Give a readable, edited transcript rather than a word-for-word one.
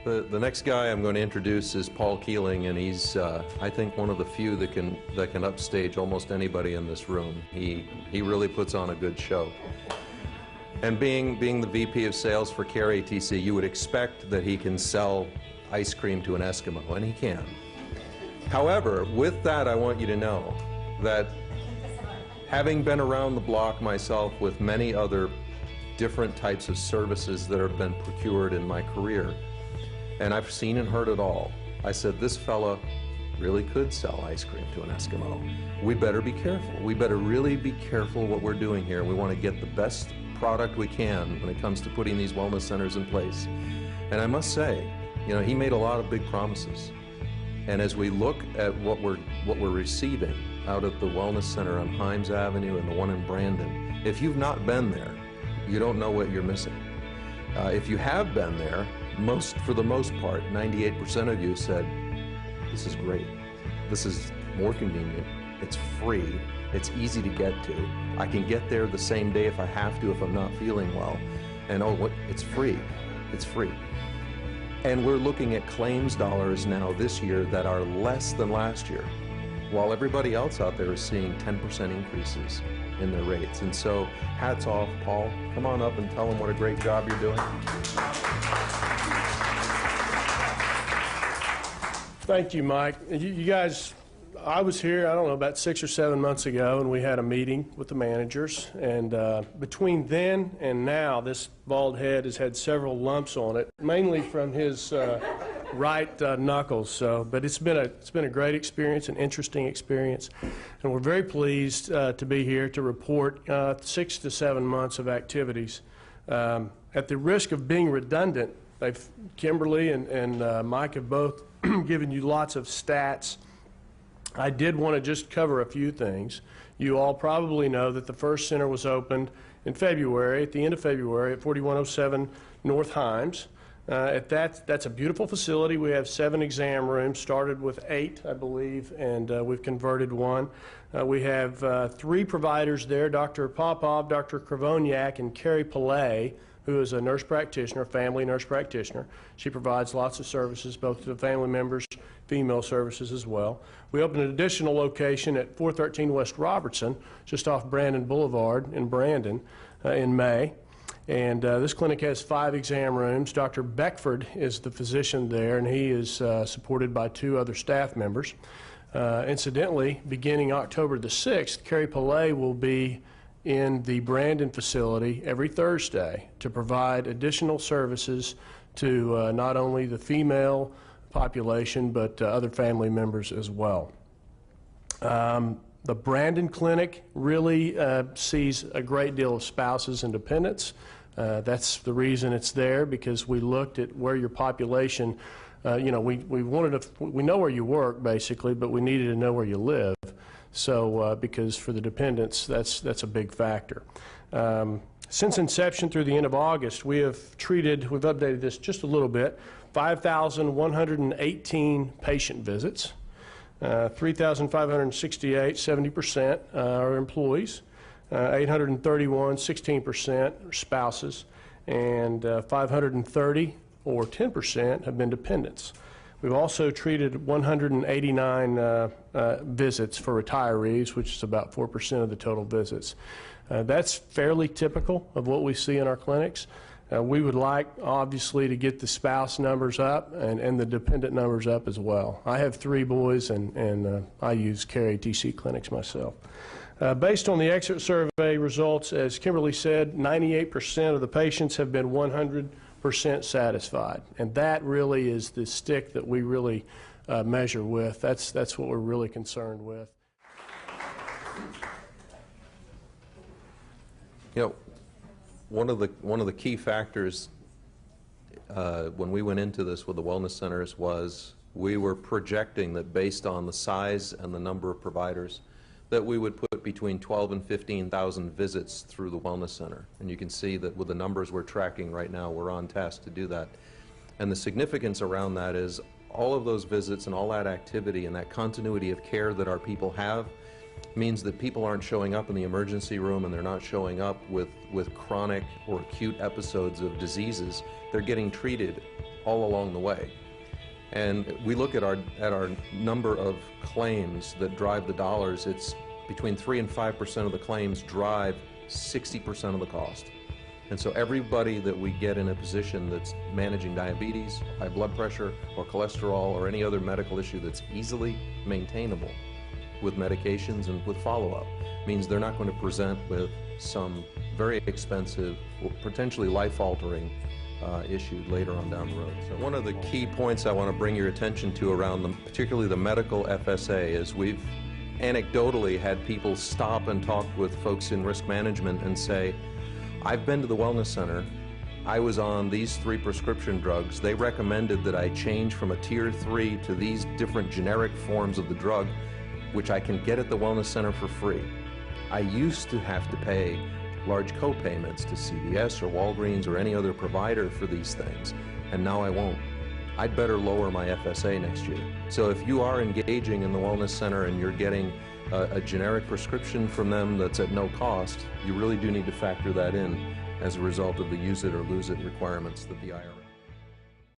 The next guy I'm going to introduce is Paul Keeling, and he's, I think, one of the few that can upstage almost anybody in this room. He really puts on a good show. And being the VP of Sales for Care ATC, you would expect that he can sell ice cream to an Eskimo, and he can. However, with that, I want you to know that having been around the block myself with many other different types of services that have been procured in my career, and I've seen and heard it all, I said, this fella really could sell ice cream to an Eskimo. We better be careful. We better really be careful what we're doing here. We want to get the best product we can when it comes to putting these wellness centers in place. And I must say, you know, he made a lot of big promises. And as we look at what we're receiving out at the Wellness Center on Himes Avenue and the one in Brandon, if you've not been there, you don't know what you're missing. If you have been there, for the most part, 98% of you said, this is great. This is more convenient. It's free. It's easy to get to. I can get there the same day if I have to, if I'm not feeling well. And it's free. It's free. And we're looking at claims dollars now this year that are less than last year, while everybody else out there is seeing 10% increases in their rates. And so hats off, Paul. Come on up and tell them what a great job you're doing. Thank you, Mike. You guys, I was here, I don't know, about 6 or 7 months ago, and we had a meeting with the managers. And between then and now, this bald head has had several lumps on it, mainly from his right knuckles. But it's been a great experience, an interesting experience, and we're very pleased to be here to report 6 to 7 months of activities. At the risk of being redundant, Kimberly and Mike have both given you lots of stats. I did want to just cover a few things. You all probably know that the first center was opened in February, at the end of February, at 4107 North Himes. That's a beautiful facility. We have 7 exam rooms, started with 8, I believe, and we've converted 1. We have 3 providers there, Dr. Popov, Dr. Kravoniak, and Carrie Pillay, who is a nurse practitioner, family nurse practitioner. She provides lots of services, both to the family members, female services as well. We opened an additional location at 413 West Robertson, just off Brandon Boulevard in Brandon, in May. And this clinic has 5 exam rooms. Dr. Beckford is the physician there, and he is supported by 2 other staff members. Incidentally, beginning October the 6th, Carrie Pillay will be in the Brandon facility every Thursday to provide additional services to not only the female population, but other family members as well. The Brandon Clinic really sees a great deal of spouses and dependents. That's the reason it's there, because we looked at where your population, you know, we know where you work basically, but we needed to know where you live. So because for the dependents, that's a big factor. Since inception through the end of August, we've updated this just a little bit, 5,118 patient visits, 3,568, 70% are employees, 831, 16% are spouses, and 530, or 10%, have been dependents. We've also treated 189 visits for retirees, which is about 4% of the total visits. That's fairly typical of what we see in our clinics. We would like, obviously, to get the spouse numbers up and the dependent numbers up as well. I have 3 boys, and I use Care ATC clinics myself. Based on the exit survey results, as Kimberly said, 98% of the patients have been 100% satisfied, and that really is the stick that we really measure with. That's what we're really concerned with. You know, one of the key factors when we went into this with the wellness centers was we were projecting that based on the size and the number of providers that we would put between 12 and 15,000 visits through the wellness center. And you can see that with the numbers we're tracking right now, we're on task to do that. And the significance around that is all of those visits and all that activity and that continuity of care that our people have means that people aren't showing up in the emergency room, and they're not showing up with chronic or acute episodes of diseases. They're getting treated all along the way. And we look at our number of claims that drive the dollars. It's between 3 and 5% of the claims drive 60% of the cost. And so everybody that we get in a position that's managing diabetes, high blood pressure, or cholesterol, or any other medical issue that's easily maintainable with medications and with follow-up, means they're not going to present with some very expensive, potentially life-altering issue later on down the road. So one of the key points I want to bring your attention to around particularly the medical FSA is we've anecdotally had people stop and talk with folks in risk management and say, I've been to the wellness center, I was on these 3 prescription drugs, they recommended that I change from a tier 3 to these different generic forms of the drug, which I can get at the wellness center for free. I used to have to pay large co-payments to CVS or Walgreens or any other provider for these things, and now I won't. I'd better lower my FSA next year. So if you are engaging in the wellness center and you're getting a generic prescription from them that's at no cost, you really do need to factor that in as a result of the use it or lose it requirements that the IRS